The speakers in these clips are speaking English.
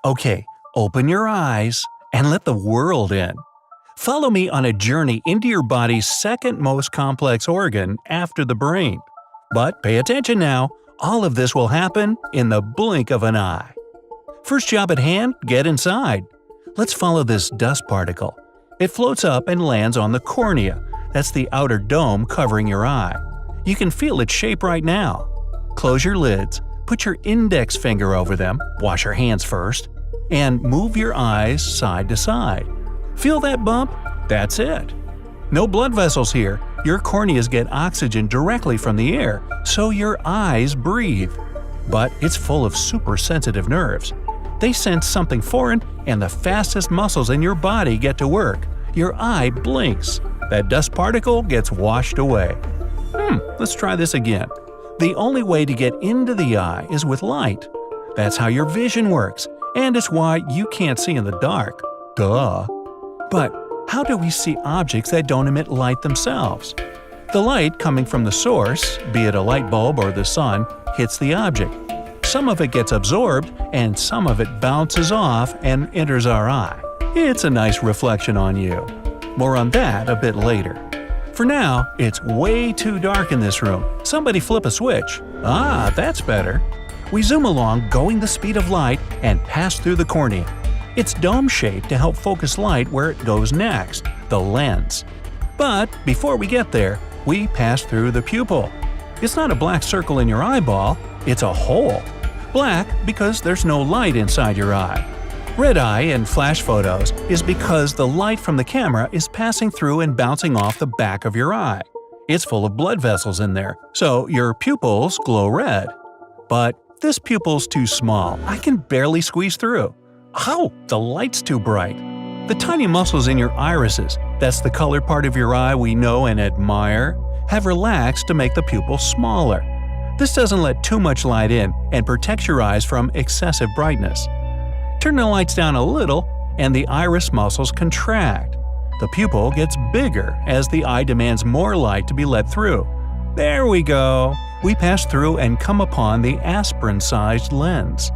Okay, open your eyes and let the world in. Follow me on a journey into your body's second most complex organ after the brain. But pay attention now, all of this will happen in the blink of an eye. First job at hand, get inside. Let's follow this dust particle. It floats up and lands on the cornea. That's the outer dome covering your eye. You can feel its shape right now. Close your lids, put your index finger over them, wash your hands first, and move your eyes side to side. Feel that bump? That's it. No blood vessels here. Your corneas get oxygen directly from the air, so your eyes breathe. But it's full of super sensitive nerves. They sense something foreign, and the fastest muscles in your body get to work. Your eye blinks. That dust particle gets washed away. Let's try this again. The only way to get into the eye is with light. That's how your vision works, and it's why you can't see in the dark. Duh. But how do we see objects that don't emit light themselves? The light coming from the source, be it a light bulb or the sun, hits the object. Some of it gets absorbed, and some of it bounces off and enters our eye. It's a nice reflection on you. More on that a bit later. For now, it's way too dark in this room. Somebody flip a switch. Ah, that's better. We zoom along, going the speed of light, and pass through the cornea. It's dome-shaped to help focus light where it goes next, the lens. But before we get there, we pass through the pupil. It's not a black circle in your eyeball, it's a hole. Black because there's no light inside your eye. Red eye in flash photos is because the light from the camera is passing through and bouncing off the back of your eye. It's full of blood vessels in there, so your pupils glow red. But this pupil's too small, I can barely squeeze through. Ow! The light's too bright. The tiny muscles in your irises, that's the colored part of your eye we know and admire, have relaxed to make the pupil smaller. This doesn't let too much light in and protects your eyes from excessive brightness. Turn the lights down a little, and the iris muscles contract. The pupil gets bigger as the eye demands more light to be let through. There we go! We pass through and come upon the aspirin-sized lens.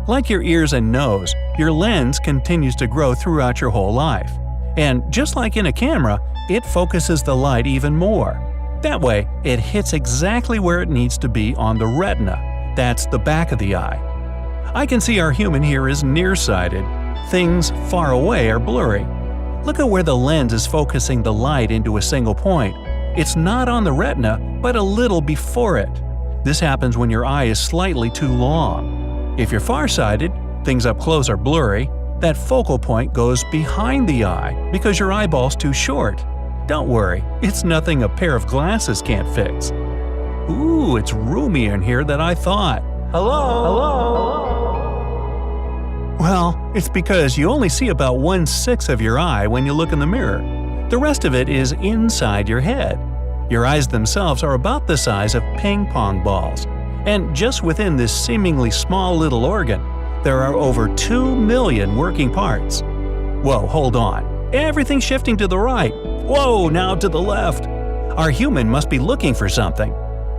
Like your ears and nose, your lens continues to grow throughout your whole life. And just like in a camera, it focuses the light even more. That way, it hits exactly where it needs to be on the retina. That's the back of the eye. I can see our human here is nearsighted. Things far away are blurry. Look at where the lens is focusing the light into a single point. It's not on the retina, but a little before it. This happens when your eye is slightly too long. If you're farsighted, things up close are blurry. That focal point goes behind the eye because your eyeball's too short. Don't worry, it's nothing a pair of glasses can't fix. Ooh, it's roomier in here than I thought. Hello? Well, it's because you only see about 1/6 of your eye when you look in the mirror. The rest of it is inside your head. Your eyes themselves are about the size of ping pong balls. And just within this seemingly small little organ, there are over 2 million working parts. Whoa, hold on. Everything's shifting to the right. Whoa, now to the left. Our human must be looking for something.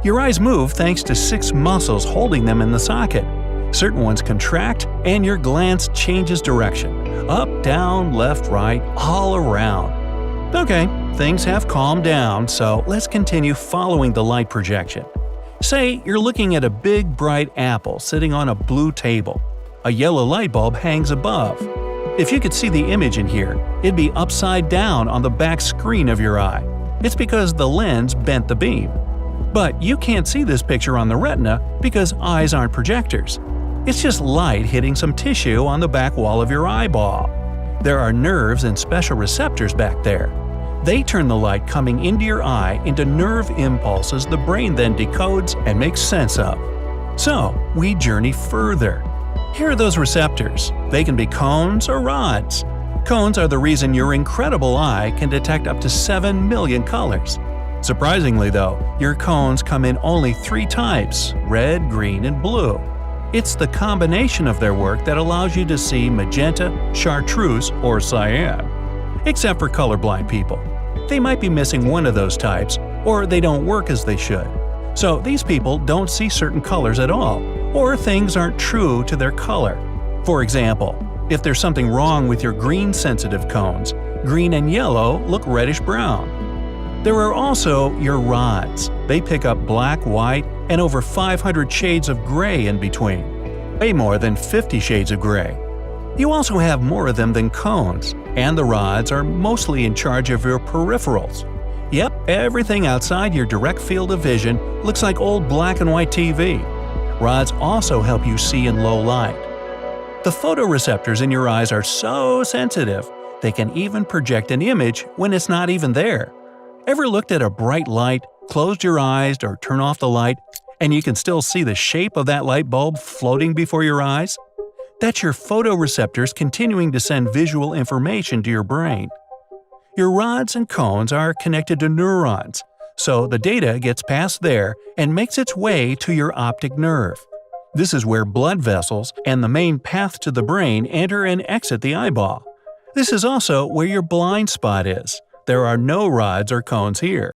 Your eyes move thanks to 6 muscles holding them in the socket. Certain ones contract, and your glance changes direction. Up, down, left, right, all around. Okay, things have calmed down, so let's continue following the light projection. Say you're looking at a big bright apple sitting on a blue table. A yellow light bulb hangs above. If you could see the image in here, it'd be upside down on the back screen of your eye. It's because the lens bent the beam. But you can't see this picture on the retina because eyes aren't projectors. It's just light hitting some tissue on the back wall of your eyeball. There are nerves and special receptors back there. They turn the light coming into your eye into nerve impulses the brain then decodes and makes sense of. So, we journey further. Here are those receptors. They can be cones or rods. Cones are the reason your incredible eye can detect up to 7 million colors. Surprisingly though, your cones come in only 3 types – red, green, and blue. It's the combination of their work that allows you to see magenta, chartreuse, or cyan. Except for colorblind people. They might be missing one of those types, or they don't work as they should. So these people don't see certain colors at all, or things aren't true to their color. For example, if there's something wrong with your green-sensitive cones, green and yellow look reddish-brown. There are also your rods. They pick up black, white, and over 500 shades of gray in between. Way more than 50 shades of gray. You also have more of them than cones, and the rods are mostly in charge of your peripherals. Yep, everything outside your direct field of vision looks like old black and white TV. Rods also help you see in low light. The photoreceptors in your eyes are so sensitive, they can even project an image when it's not even there. Ever looked at a bright light, closed your eyes or turn off the light, and you can still see the shape of that light bulb floating before your eyes? That's your photoreceptors continuing to send visual information to your brain. Your rods and cones are connected to neurons, so the data gets passed there and makes its way to your optic nerve. This is where blood vessels and the main path to the brain enter and exit the eyeball. This is also where your blind spot is. There are no rods or cones here.